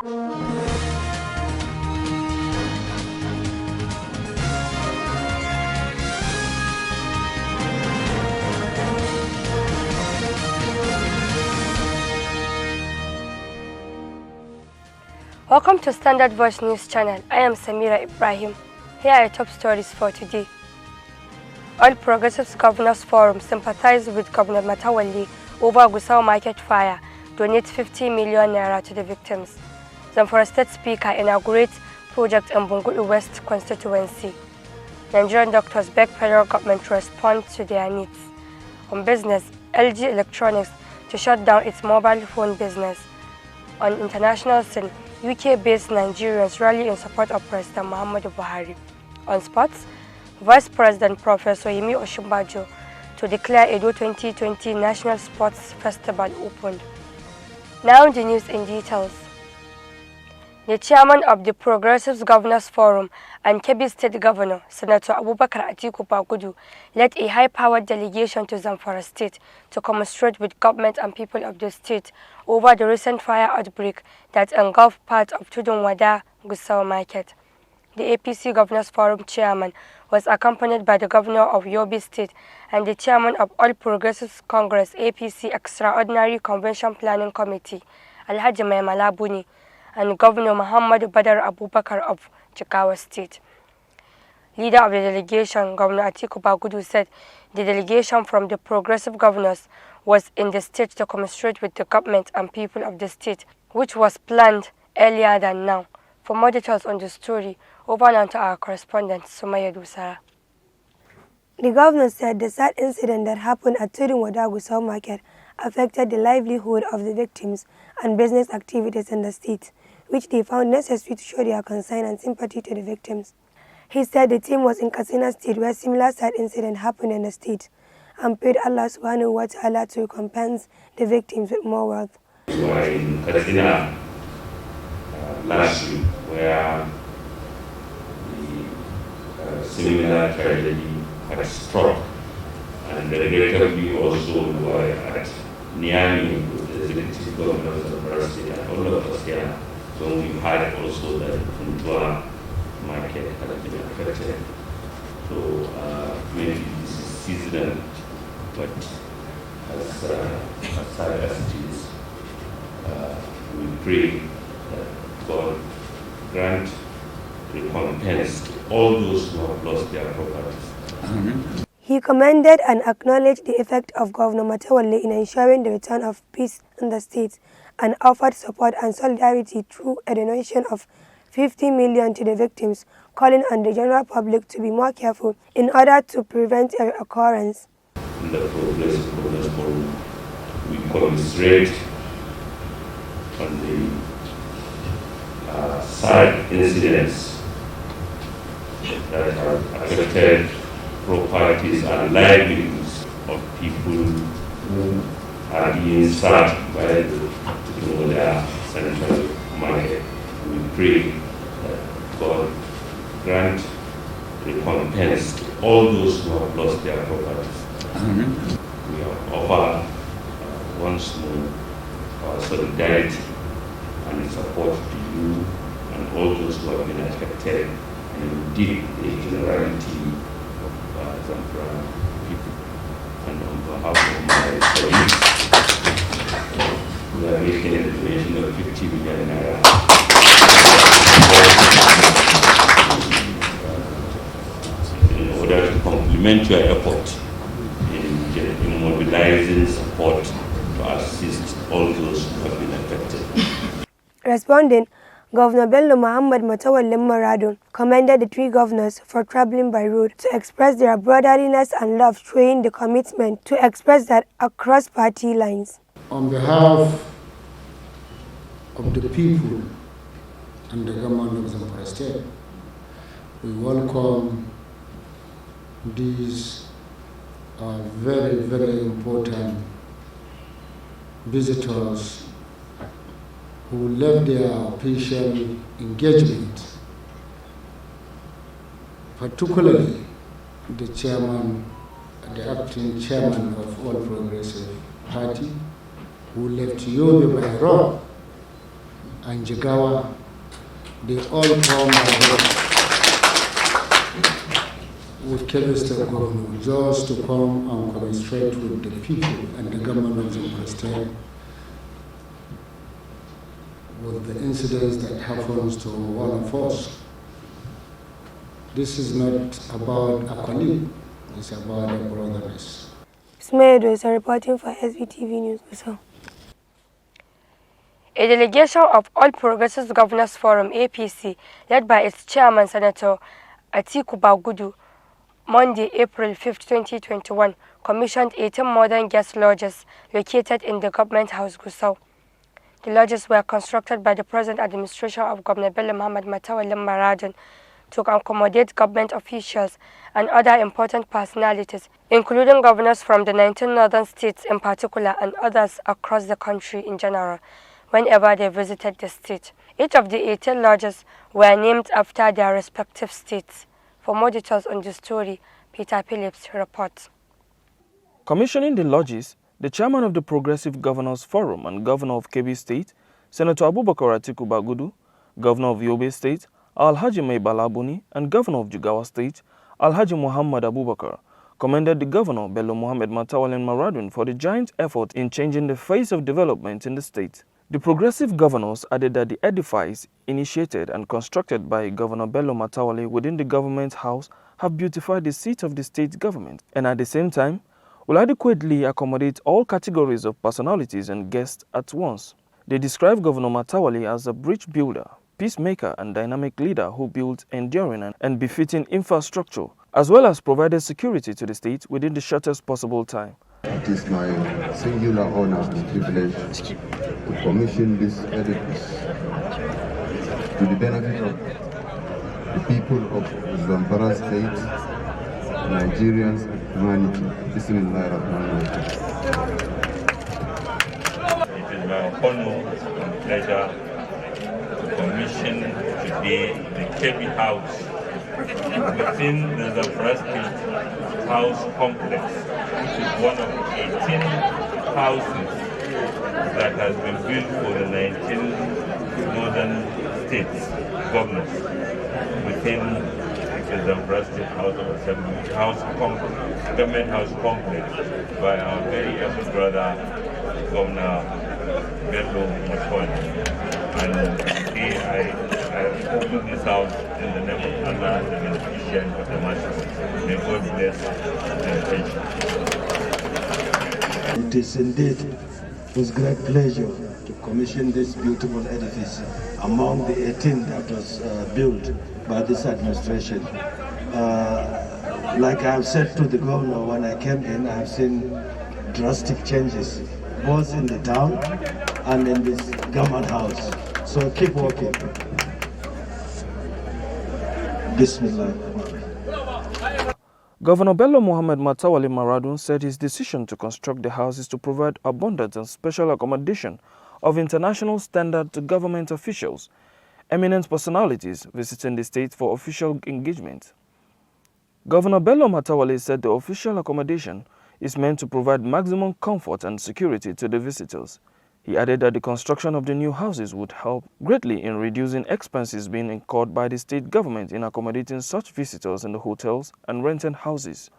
Welcome to Standard Voice News Channel. I am Samira Ibrahim. Here are top stories for today. All Progressives Governors Forum sympathize with Governor Matawalli over Gusau Market fire, donate 50 million naira to the victims. Zamfara State Speaker inaugurates project in Bungudu West constituency. Nigerian doctors beg federal government to respond to their needs. On business, LG Electronics to shut down its mobile phone business. On international scene, UK-based Nigerians rally in support of President Muhammadu Buhari. On sports, Vice President Professor Yemi Osinbajo to declare Edo 2020 National Sports Festival opened. Now the news in details. The chairman of the Progressives Governors Forum and Kebbi State Governor, Senator Abubakar Atiku Bagudu, led a high-powered delegation to Zamfara State to commiserate with government and people of the state over the recent fire outbreak that engulfed part of Tudun Wada Gusau Market. The APC Governors Forum chairman was accompanied by the governor of Yobe State and the chairman of All Progressives Congress APC Extraordinary Convention Planning Committee, Alhaji Mai Malabuni, and Governor Muhammad Badar Abubakar of Jigawa State. Leader of the delegation, Governor Atiku Bagudu, said the delegation from the progressive governors was in the state to commiserate with the government and people of the state, which was planned earlier than now. For more details on the story, over now to our correspondent, Sumaya Dusara. The governor said the sad incident that happened at Tudun Wada Gusau Market affected the livelihood of the victims and business activities in the state, which they found necessary to show their concern and sympathy to the victims. He said the team was in Katsina State where similar sad incident happened in the state and prayed Allah subhanahu wa ta'ala to recompense the victims with more wealth. We were in Katsina last week where the similar tragedy had struck, and regrettably also we were at Niamey with the executive governors of Brazil and all of us here. So we had also the Funtua market had been affected. So maybe this is seasonal, but as sad as it is, we pray that God grant recompense to all those who have lost their properties. He commended and acknowledged the effect of Governor Matawalli in ensuring the return of peace in the state and offered support and solidarity through a donation of 50 million to the victims, calling on the general public to be more careful in order to prevent a occurrence. In the Progressive Governors Forum, we commiserate on the sad incidents that have affected properties and livelihoods of people who are being served by the central market. We pray that God grant recompense to all those who have lost their properties. We have offered once more our solidarity and support to you and all those who have been affected, and indeed the generality of Zamfara people. And on behalf of my colleagues, we are making a donation of 50 million naira in order to complement your effort in mobilizing support to assist all those who have been affected. Responding, Governor Bello Muhammad Matawalli Maradun commended the three governors for traveling by road to express their brotherliness and love, showing the commitment to express that across party lines. On behalf of the people and the government of Zamfara State, we welcome these very, very important visitors who left their official engagement, particularly the chairman, the acting chairman of All Progressive Party, who left Yobe by road and Jigawa, they all come with Kebbi State government just to come and commiserate with the people and the government of Zamfara State with the incidents that happens to one of us. This is not about a colleague, it's about a brotherness. Ismail is reporting for Svtv News. A delegation of All Progressives Governors Forum (APC), led by its chairman, Senator Atiku Bagudu, Monday, April 5, 2021, commissioned 18 modern guest lodges located in the Government House, Gusau. The lodges were constructed by the present administration of Governor Bello Muhammad Matawalli Maradun to accommodate government officials and other important personalities, including governors from the 19 northern states in particular and others across the country in general, whenever they visited the state. Each of the 18 lodges were named after their respective states. For more details on the story, Peter Phillips reports. Commissioning the lodges, the chairman of the Progressive Governors Forum and governor of Kebbi State, Senator Abubakar Atiku Bagudu, governor of Yobe State, Alhaji Mai Balabuni, and governor of Jigawa State, Alhaji Muhammad Abubakar, commended the governor Bello Muhammad Matawalli Maradun for the giant effort in changing the face of development in the state. The progressive governors added that the edifices initiated and constructed by Governor Bello Matawalli within the government house have beautified the seat of the state government and at the same time will adequately accommodate all categories of personalities and guests at once. They describe Governor Matawalli as a bridge builder, peacemaker and dynamic leader who built enduring and befitting infrastructure, as well as provided security to the state within the shortest possible time. It is my singular honor and privilege to commission this edifice to the benefit of the people of Zamfara State, Nigerians, and humanity. Bismillahirrahmanirrahim. It is my honor and pleasure to commission today the Kebbi House within the Zamfara State House complex, which is one of 18 houses that has been built for the 19 northern states governors within the Zamfara State House of Assembly, government house complex by our very able brother, Governor Bello Matawalli. And today I open this house in the name of Allah, the beneficent of the Master. May God bless the nation. It is indeed with great pleasure to commission this beautiful edifice among the 18 that was built by this administration. Like I have said to the governor when I came in, I have seen drastic changes both in the town and in this government house. So keep working. Bismillah. Governor Bello Muhammad Matawalli Maradun said his decision to construct the house is to provide abundant and special accommodation of international standard to government officials, eminent personalities visiting the state for official engagement. Governor Bello Matawalli said the official accommodation is meant to provide maximum comfort and security to the visitors. He added that the construction of the new houses would help greatly in reducing expenses being incurred by the state government in accommodating such visitors in the hotels and rented houses.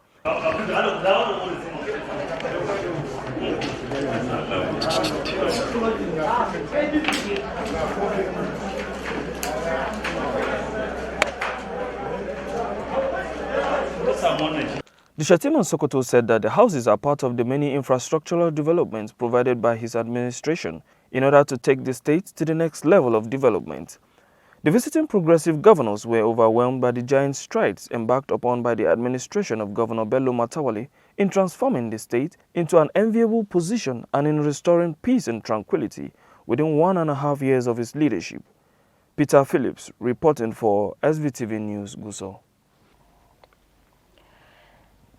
The Shatiman Sokoto said that the houses are part of the many infrastructural developments provided by his administration in order to take the state to the next level of development. The visiting progressive governors were overwhelmed by the giant strides embarked upon by the administration of Governor Bello Matawalli in transforming the state into an enviable position and in restoring peace and tranquility within 1.5 years of his leadership. Peter Phillips reporting for Svtv News, Gusau.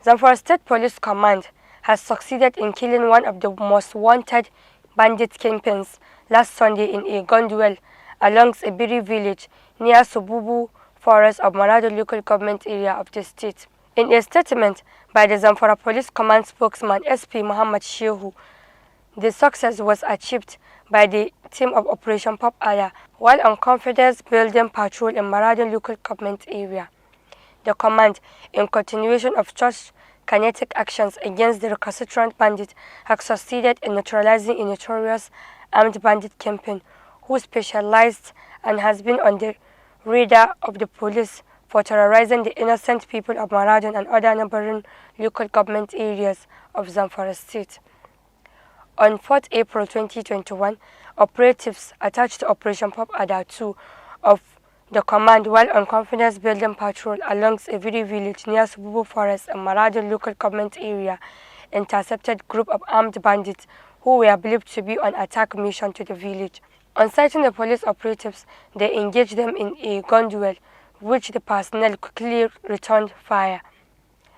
Zamfara State Police Command has succeeded in killing one of the most wanted bandit kingpins last Sunday in a gun duel along Ibiri village near Sububu Forest of Marado local government area of the state. In a statement by the Zamfara Police Command spokesman SP Muhammad Shehu, the success was achieved by the team of Operation Pop Aya while on confidence-building patrol in Maradon local government area. The command, in continuation of such kinetic actions against the recalcitrant bandit, has succeeded in neutralizing a notorious armed bandit campaign who specialized and has been on the radar of the police for terrorizing the innocent people of Maradon and other neighboring local government areas of Zamfara State. On 4th April 2021, operatives attached to Operation Pop Ada 2 of the command while on confidence-building patrol along Svtv village near Svtv forest in Maradon local government area intercepted group of armed bandits who were believed to be on attack mission to the village. On sighting the police operatives, they engaged them in a gun duel, which the personnel quickly returned fire.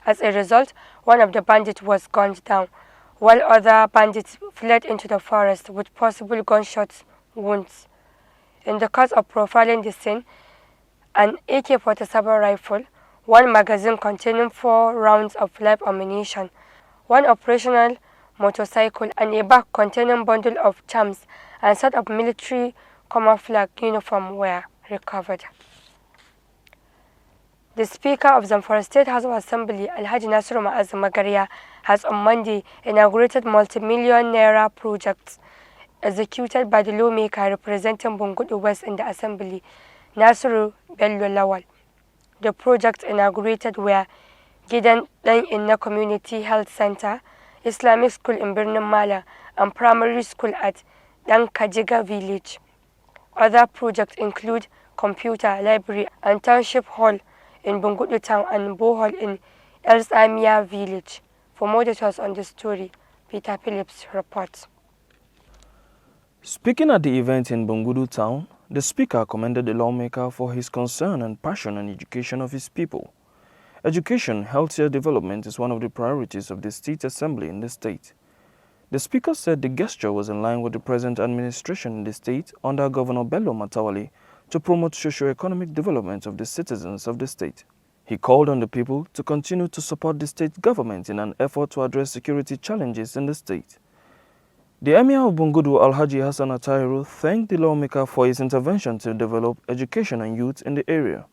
As a result, one of the bandits was gunned down, while other bandits fled into the forest with possible gunshot wounds. In the course of profiling the scene, an AK-47 rifle, one magazine containing 4 rounds of live ammunition, one operational motorcycle, and a bag containing bundle of charms and set of military camouflage uniform were recovered. The Speaker of Zamfara State House of Assembly, Alhaji Nasiru Ma'az Magariya, has on Monday inaugurated multi-million naira projects executed by the lawmaker representing Bungudu West in the Assembly, Nasiru Bello Lawal. The projects inaugurated were Gidan Dan Inna Community Health Center, Islamic School in Birnin Mala, and primary school at Dan Kajiga Village. Other projects include computer library and township hall in Bungudu Town and Bohol in El Samia Village. For more details on this story, Peter Phillips reports. Speaking at the event in Bungudu Town, the speaker commended the lawmaker for his concern and passion on education of his people. Education, healthcare development is one of the priorities of the State Assembly in the state. The speaker said the gesture was in line with the present administration in the state under Governor Bello Matawale to promote socio-economic development of the citizens of the state. He called on the people to continue to support the state government in an effort to address security challenges in the state. The Emir of Bungudu, Alhaji Hassan Atahiru, thanked the lawmaker for his intervention to develop education and youth in the area.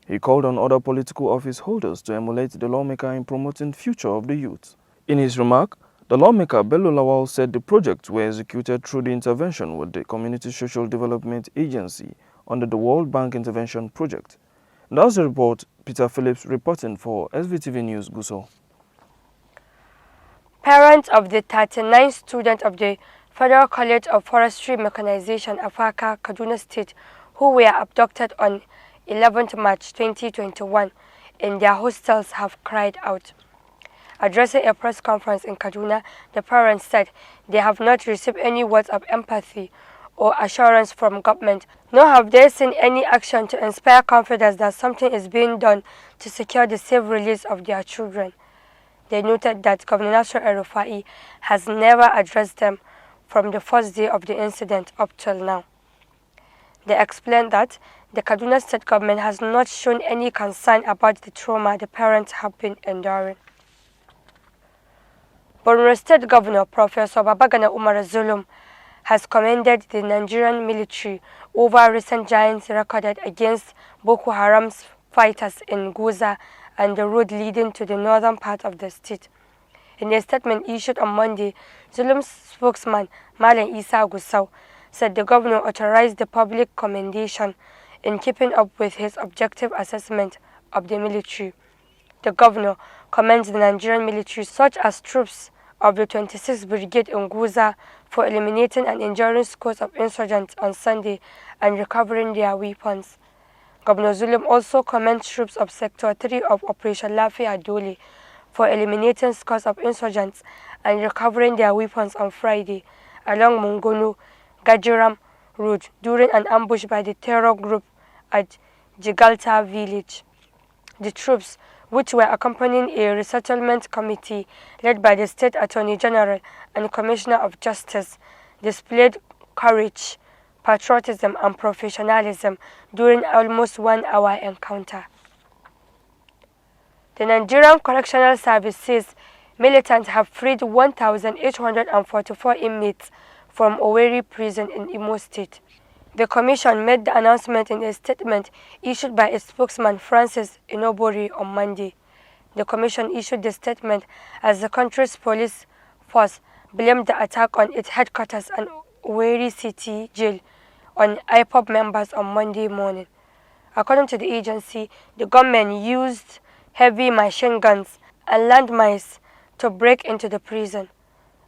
He called on other political office holders to emulate the lawmaker in promoting the future of the youth. In his remark, the lawmaker Bello Lawal said the projects were executed through the intervention with the Community Social Development Agency under the World Bank Intervention Project. And that's the report, Peter Phillips reporting for SVTV News, Gusau. Parents of the 39 students of the Federal College of Forestry Mechanization, Afaka, Kaduna State, who were abducted on 11th March 2021 in their hostels have cried out. Addressing a press conference in Kaduna, the parents said they have not received any words of empathy or assurance from government, nor have they seen any action to inspire confidence that something is being done to secure the safe release of their children. They noted that Governor Nasir El-Rufai has never addressed them from the first day of the incident up till now. They explained that the Kaduna State government has not shown any concern about the trauma the parents have been enduring. Borno State Governor Professor Babagana Umar Zulum has commended the Nigerian military over recent giants recorded against Boko Haram's fighters in Goza and the road leading to the northern part of the state. In a statement issued on Monday, Zulum's spokesman Malam Isa Gusau said the governor authorized the public commendation in keeping up with his objective assessment of the military. The governor commends the Nigerian military, such as troops of the 26th Brigade in Goza, for eliminating an enduring scores of insurgents on Sunday and recovering their weapons. Governor Zulum also commends troops of Sector 3 of Operation Lafiya Dole for eliminating scores of insurgents and recovering their weapons on Friday along Mungunu-Gajiram Road during an ambush by the terror group at Jigalta village. The troops, which were accompanying a resettlement committee led by the State Attorney General and Commissioner of Justice, displayed courage, patriotism and professionalism during almost 1 hour encounter. The Nigerian Correctional Service says militants have freed 1,844 inmates from Owerri prison in Imo State. The Commission made the announcement in a statement issued by its spokesman Francis Inobori on Monday. The Commission issued the statement as the country's police force blamed the attack on its headquarters and Owerri City Jail on IPOB members on Monday morning. According to the agency, the government used heavy machine guns and landmines to break into the prison.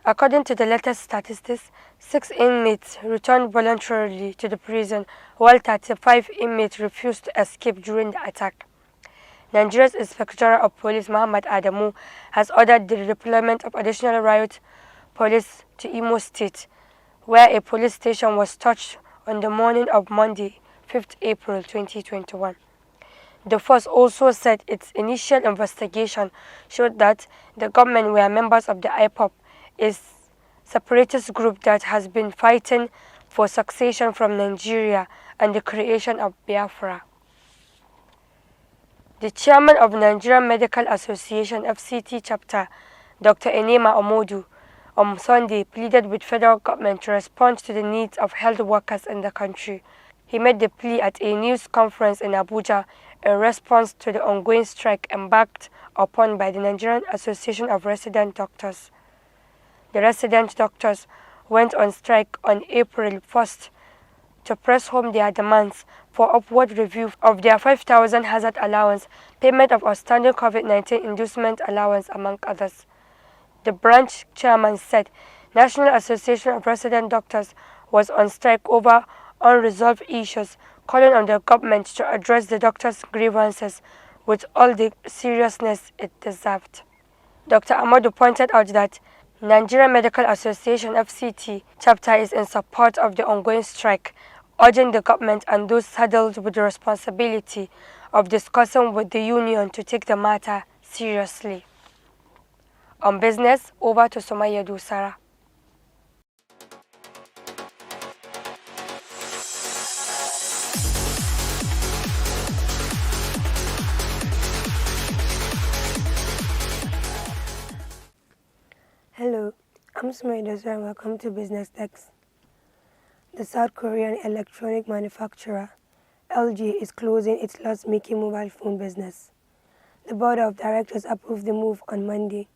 According to the latest statistics, 6 inmates returned voluntarily to the prison, while 35 inmates refused to escape during the attack. Nigeria's Inspector General of Police Muhammad Adamu has ordered the deployment of additional riot police to Imo State, where a police station was touched on the morning of Monday, 5th April 2021. The force also said its initial investigation showed that the government were members of the IPOB, a separatist group that has been fighting for succession from Nigeria and the creation of Biafra. The chairman of Nigerian Medical Association FCT chapter, Dr. Enema Omodu, on Sunday pleaded with federal government to respond to the needs of health workers in the country. He made the plea at a news conference in Abuja in response to the ongoing strike embarked upon by the Nigerian Association of Resident Doctors. The resident doctors went on strike on April 1st to press home their demands for upward review of their 5,000 hazard allowance, payment of outstanding COVID-19 inducement allowance, among others. The branch chairman said National Association of Resident Doctors was on strike over unresolved issues, calling on the government to address the doctors' grievances with all the seriousness it deserved. Dr. Amadu pointed out that Nigerian Medical Association FCT chapter is in support of the ongoing strike, urging the government and those saddled with the responsibility of discussing with the union to take the matter seriously. On business, over to Somaya Dusara. Hello, I'm Somaya Dusara and welcome to Business Text. The South Korean electronic manufacturer LG is closing its loss-making mobile phone business. The board of directors approved the move on Monday.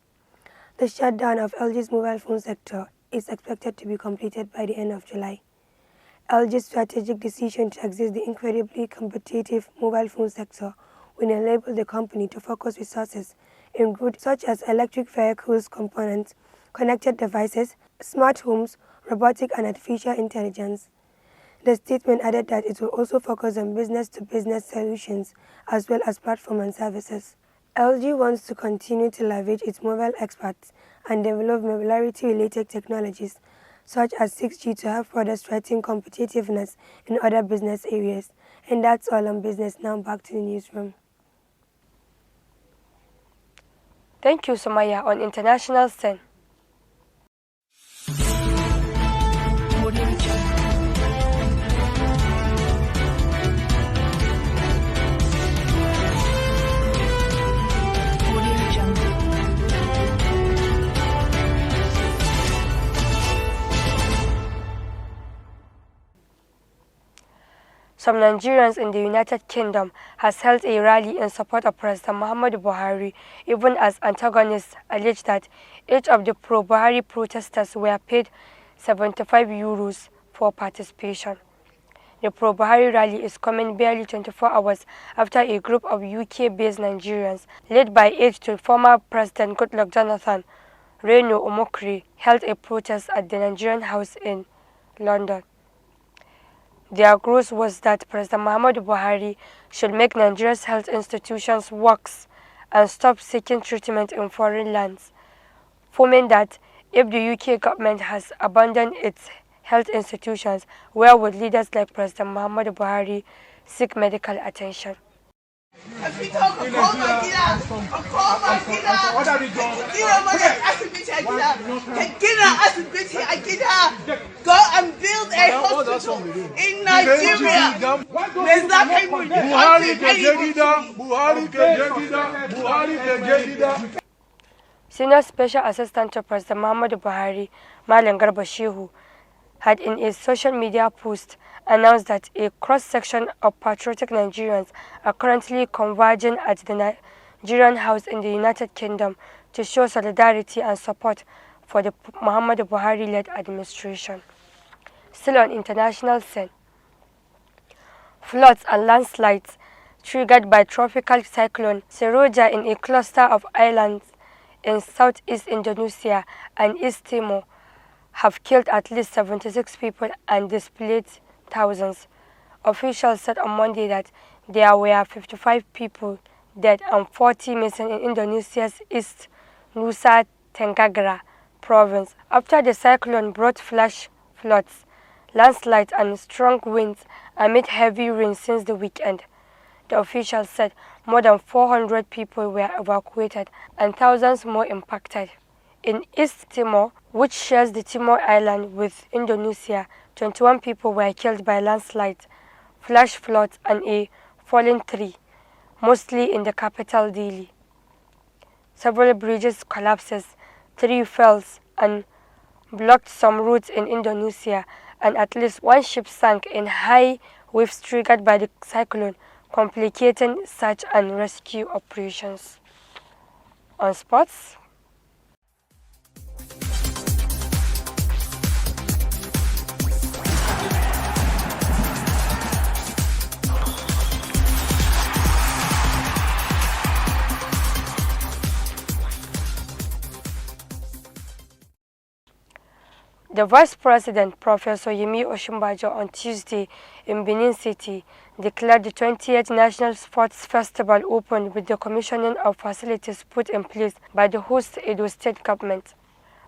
The shutdown of LG's mobile phone sector is expected to be completed by the end of July. LG's strategic decision to exit the incredibly competitive mobile phone sector will enable the company to focus resources in goods such as electric vehicles components, connected devices, smart homes, robotic and artificial intelligence. The statement added that it will also focus on business-to-business solutions as well as platform and services. LG wants to continue to leverage its mobile experts and develop mobility-related technologies such as 6G to help further strengthen competitiveness in other business areas. And that's all on business. Now back to the newsroom. Thank you, Somaya. On international scene. Some Nigerians in the United Kingdom has held a rally in support of President Muhammadu Buhari, even as antagonists allege that each of the pro-Buhari protesters were paid €75 for participation. The pro-Buhari rally is coming barely 24 hours after a group of UK-based Nigerians, led by aide to former President Goodluck Jonathan, Reno Omokri, held a protest at the Nigerian House in London. Their grouse was that President Muhammadu Buhari should make Nigeria's health institutions works and stop seeking treatment in foreign lands, foaming that if the UK government has abandoned its health institutions, where would leaders like President Muhammadu Buhari seek medical attention? Go and build a hospital in Nigeria. Senior Special Assistant to President Muhammadu Buhari, Malam Garba Shehu, had in a social media post announced that a cross-section of patriotic Nigerians are currently converging at the Nigerian House in the United Kingdom to show solidarity and support for the Muhammadu Buhari-led administration. Still on international scene, floods and landslides triggered by tropical cyclone Seroja in a cluster of islands in southeast Indonesia and East Timor have killed at least 76 people and displaced thousands. Officials said on Monday that there were 55 people dead and 40 missing in Indonesia's East Nusa Tenggara province after the cyclone brought flash floods, landslides and strong winds amid heavy rain since the weekend. The officials said more than 400 people were evacuated and thousands more impacted. In East Timor, which shares the Timor Island with Indonesia, 21 people were killed by landslides, flash floods and a fallen tree, mostly in the capital Dili. Several bridges collapsed, 3 fell and blocked some routes in Indonesia, and at least 1 ship sank in high waves triggered by the cyclone, complicating search and rescue operations. On sports, the Vice President, Professor Yemi Osinbajo, on Tuesday in Benin City, declared the 20th National Sports Festival open with the commissioning of facilities put in place by the host Edo State government.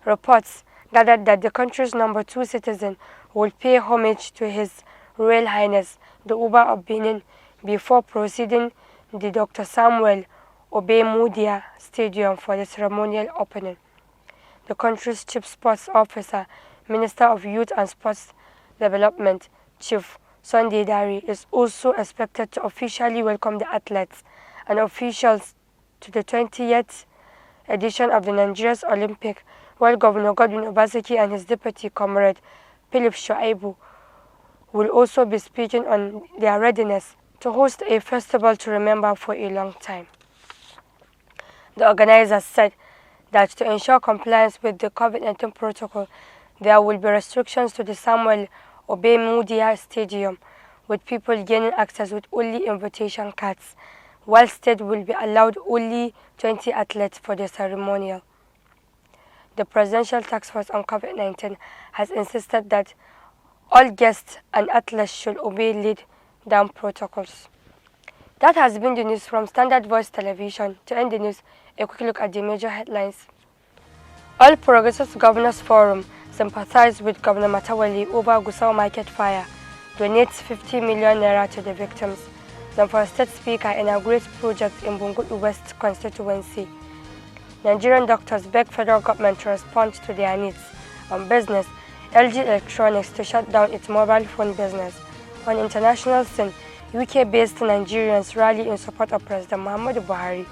Reports gathered that the country's number 2 citizen will pay homage to His Royal Highness, the Oba of Benin, before proceeding to Dr. Samuel Obemudia Stadium for the ceremonial opening. The country's chief sports officer, Minister of Youth and Sports Development, Chief Sunday Dari, is also expected to officially welcome the athletes and officials to the 20th edition of the Nigeria's Olympic, while Governor Godwin Obaseki and his deputy comrade Philip Shuaibu will also be speaking on their readiness to host a festival to remember for a long time. The organizers said that to ensure compliance with the COVID-19 protocol, there will be restrictions to the Samuel Obemudia Stadium, with people gaining access with only invitation cards, while state will be allowed only 20 athletes for the ceremonial. The Presidential Task Force on COVID-19 has insisted that all guests and athletes should obey laid-down protocols. That has been the news from Standard Voice Television. To end the news, a quick look at the major headlines. All Progressive Governors Forum sympathized with Governor Matawalli over Gusau Market fire, donates 50 million naira to the victims. Zamfara State Speaker inaugurates project in Bungudu West constituency. Nigerian doctors beg federal government to respond to their needs. On business, LG Electronics to shut down its mobile phone business. On international scene, UK-based Nigerians rally in support of President Muhammadu Buhari.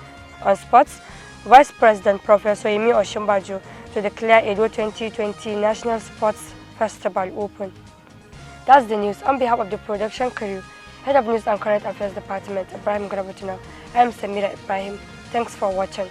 On sports, Vice President Professor Yemi Osinbajo to declare Edo 2020 National Sports Festival open. That's the news. On behalf of the production crew, Head of News and Current Affairs Department, Ibrahim Grabatuna, I am Samira Ibrahim. Thanks for watching.